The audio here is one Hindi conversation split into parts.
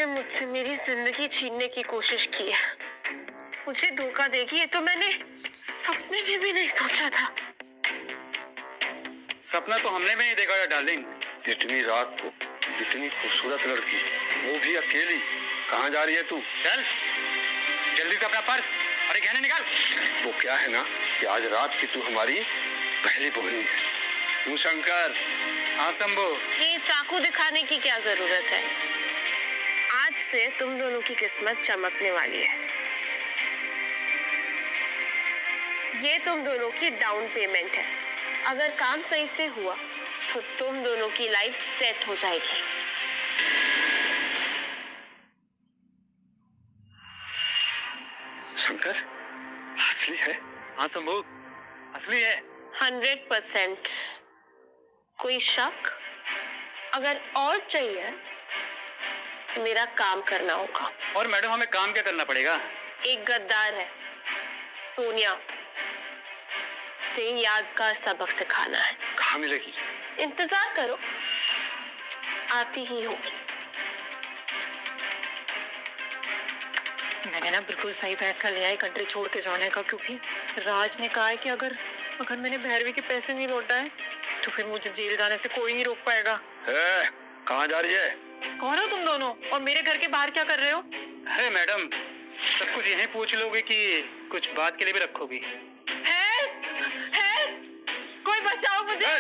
ने मुझसे मेरी जिंदगी छीनने की कोशिश की है। मुझे धोखा देगी ये तो मैंने सपने में भी नहीं सोचा था। सपना तो हमने भी नहीं देखा था डार्लिंग। इतनी रात को इतनी खूबसूरत लड़की, वो भी अकेली, कहाँ जा रही है तू? चल जल्दी से अपना पर्स और ये गहने निकाल। वो क्या है ना कि आज रात की तू हमारी पहली बोहनी है। तू शंकर। हाँ शंभू। ये चाकू दिखाने की क्या जरूरत है? आज से तुम दोनों की किस्मत चमकने वाली है। ये तुम दोनों की डाउन पेमेंट है। अगर काम सही से हुआ तो तुम दोनों की लाइफ सेट हो जाएगी। शंकर, असली है? हाँ शंभू, असली है। 100%। कोई शक? अगर और चाहिए मेरा काम करना होगा। और मैडम हमें काम क्या करना पड़ेगा? एक गद्दार है, सोनिया से यादगार सबक सिखाना है। कहाँ मिलेगी? इंतजार करो, आती ही होगी। मैंने ना बिल्कुल सही फैसला लिया है कंट्री छोड़ के जाने का, क्योंकि राज ने कहा है कि अगर मैंने भैरवी के पैसे नहीं लौटाए तो फिर मुझे जेल जाने से कोई नहीं रोक पाएगा। कहाँ जा रही है? कौन हो तुम दोनों और मेरे घर के बाहर क्या कर रहे हो? अरे मैडम, सब कुछ यहीं पूछ लोगे कि कुछ बात के लिए भी रखोगी? कोई बचाओ मुझे।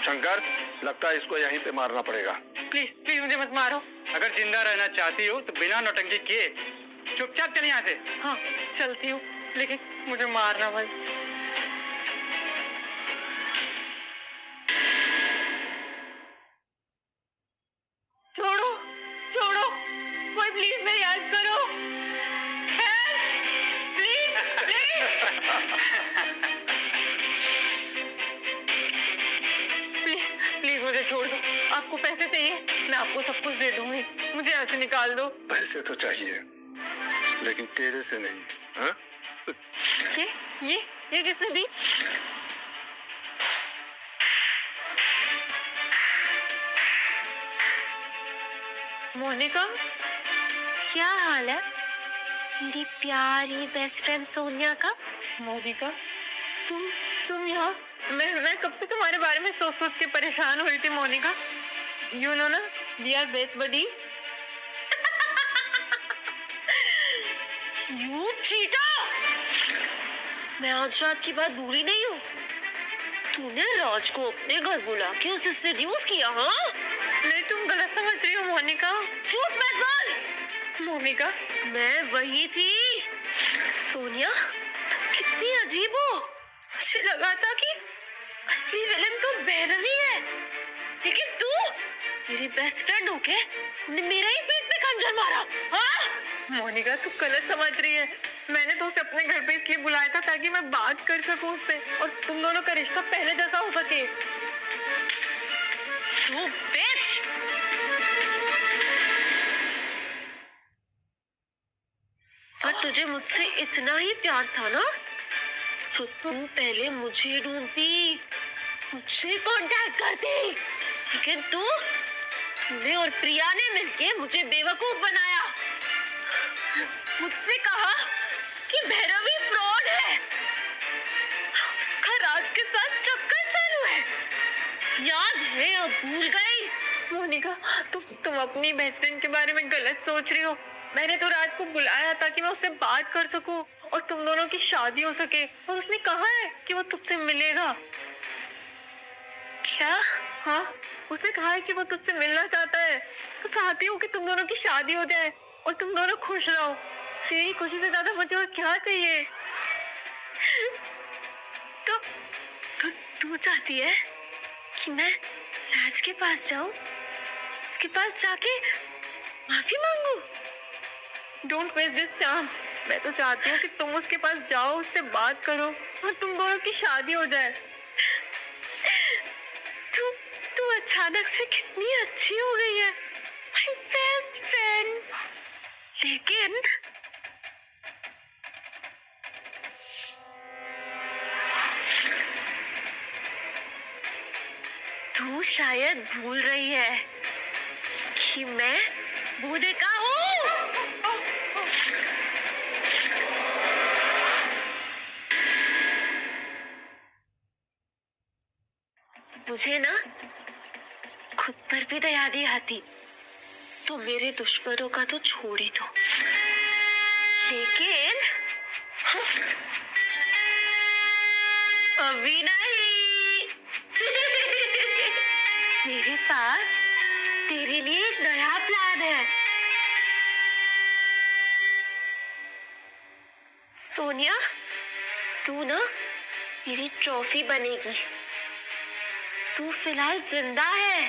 शंकर, लगता है इसको यहीं पे मारना पड़ेगा। प्लीज प्लीज मुझे मत मारो। अगर जिंदा रहना चाहती हो तो बिना नौटंकी किए चुपचाप चल यहाँ से। हाँ चलती हूँ, लेकिन मुझे मारना भाई। छोड़ो छोड़ो, कोई प्लीज मेरी हेल्प करो। प्लीज प्लीज प्लीज मुझे छोड़ दो। आपको पैसे चाहिए, मैं आपको सब कुछ दे दूंगी। मुझे यहाँ से निकाल दो। पैसे तो चाहिए, लेकिन तेरे से नहीं। हाँ? ये किसने दी? मोनिका, क्या हाल है मेरी प्यारी बेस्ट फ्रेंड सोनिया का? मोनिका, तुम यहाँ? मैं कब से तुम्हारे बारे में सोच सोच के परेशान हो रही थी मोनिका। यू नो ना, we are best buddies. You cheater! मैं आज रात की बात भूली नहीं हूँ। तूने राज को अपने घर बुला के उसे सेड्यूस किया? हाँ नहीं, तुम गलत समझ रही हो मोनिका। झूठ मत बोल। मोनिका, मैं वही थी। सोनिया, तुम कितनी अजीब हो। मुझे लगा था कि असली विलन तो भैरवी है, लेकिन तू मेरी बेस्ट फ्रेंड होके तुमने मेरा ही पेट पे खंजर मारा। हाँ मोनिका, तू गलत समझ रही है। मैंने तो उसे अपने घर पे इसलिए बुलाया था ताकि मैं बात कर सकूं उससे और तुम दोनों का रिश्ता पहले जैसा हो सके। तू बिच! पर तुझे मुझसे इतना ही प्यार था ना, तो तू पहले मुझे ढूंढती, मुझसे कांटेक्ट करती। लेकिन तूने और प्रिया ने मिलके मुझे बेवकूफ बनाया। मुझसे कहा कि भैरवी फ्रॉड है, उसका राज के साथ चक्कर चालू है। याद है अब भूल गई? मोनिका, तुम अपनी बेस्ट फ्रेंड के बारे में गलत सोच रही हो। मैंने तो राज को बुलाया ताकि मैं उससे बात कर सकूं और तुम दोनों की शादी हो सके, और उसने कहा है कि वो तुझसे मिलेगा। क्या? हाँ, उसने कहा है कि वो तुझसे मिलना चाहता है। तो चाहती हूँ कि तुम दोनों की शादी हो जाए और तुम दोनों खुश रहो। तेरी खुशी से ज्यादा मुझे और क्या चाहिए? तो तू चाहती है कि मैं राज के पास जाऊं, उसके पास जाके माफी मांगू? Don't waste this chance. मैं तो चाहती हूँ कि तुम उसके पास जाओ, उससे बात करो और तुम दोनों की शादी हो जाए। तू अचानक से कितनी अच्छी हो गई है, माय बेस्ट फ्रेंड। लेकिन तू शायद भूल रही है कि मैं मोनिका हूँ। मुझे ना खुद पर भी दया नहीं आती, तो मेरे दुश्मनों का तो छोड़ ही दो। लेकिन अभी नहीं। मेरे पास तेरे लिए एक नया प्लान है। सोनिया, तू ना मेरी ट्रॉफी बनेगी। तू फिलहाल जिंदा है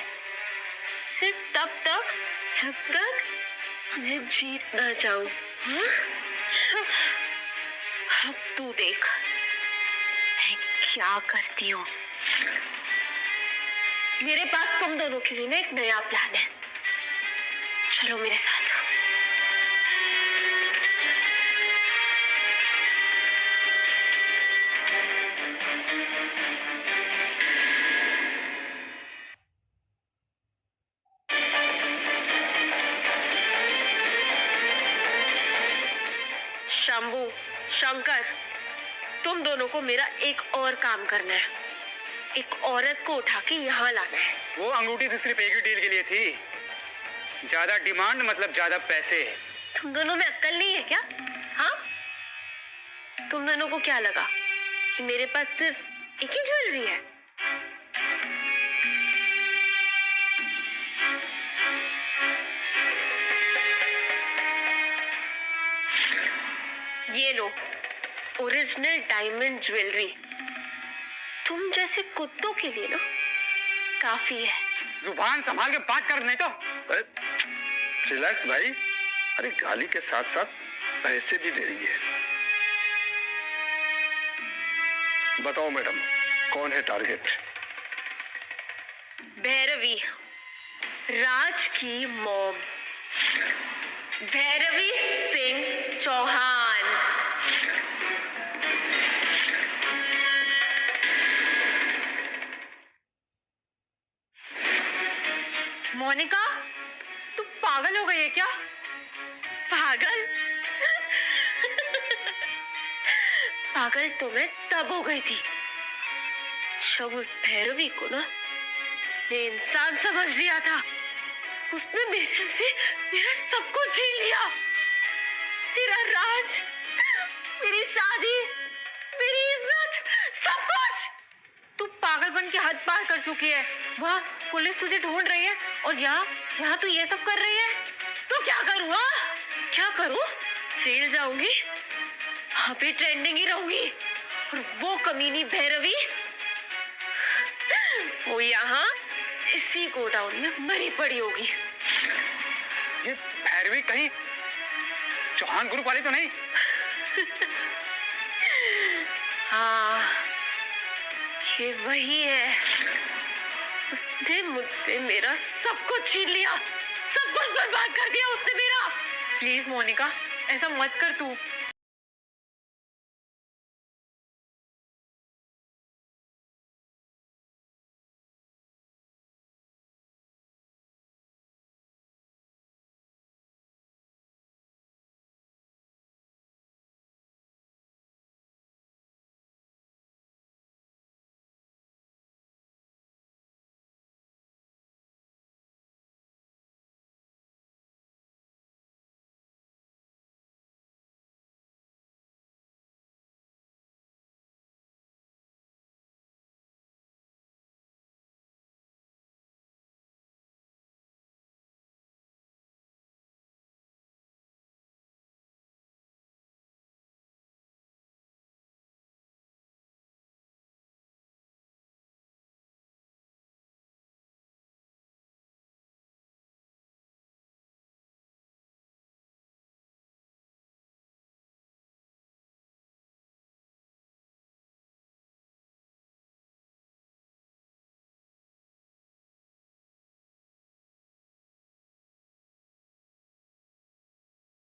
सिर्फ तब तक जब तक मैं जीत ना जाऊं। अब तू देख मैं क्या करती हूँ। मेरे पास तुम दोनों के लिए ना एक नया प्लान है। चलो मेरे साथ। शंभू, शंकर, तुम दोनों को मेरा एक और काम करना है। एक औरत को उठा के यहाँ लाना है। वो अंगूठी तो सिर्फ एक ही डील के लिए थी। ज्यादा डिमांड मतलब ज्यादा पैसे। तुम दोनों में अक्ल नहीं है क्या? हाँ, तुम दोनों को क्या लगा कि मेरे पास सिर्फ एक ही ज्वेलरी है? ये लो, ओरिजिनल डायमंड ज्वेलरी। तुम जैसे कुत्तों के लिए ना काफी है। जुबान संभाल के बात कर, नहीं तो। अरे रिलैक्स भाई, अरे गाली के साथ साथ पैसे भी दे रही है। बताओ मैडम, कौन है टारगेट? भैरवी, राज की मॉम, भैरवी सिंह चौहान। मोनिका, तू पागल हो गई है क्या? पागल? पागल तो मैं तब हो गई थी जब उस भैरवी को ना मैं इंसान समझ लिया था। उसने मेरे से मेरा सब कुछ छीन लिया। तेरा राज, मेरी शादी, मेरी इज्जत, सब कुछ। तू पागलपन की हद पार कर चुकी है। वहाँ पुलिस तुझे ढूंढ रही है और यहाँ तू ये सब कर रही है। तो क्या करूँ? हाँ, क्या करूँ? जेल जाऊंगी, वहां पे ट्रेंडिंग ही रहूंगी। और वो कमीनी भैरवी, वो यहाँ इसी गोडाउन में मरी पड़ी होगी। ये भैरवी कहीं चौहान ग्रुप वाली तो नहीं? हाँ, ये वही है। उसने मुझसे मेरा सब कुछ छीन लिया, सब कुछ बर्बाद कर दिया उसने मेरा। प्लीज मोनिका, ऐसा मत कर तू।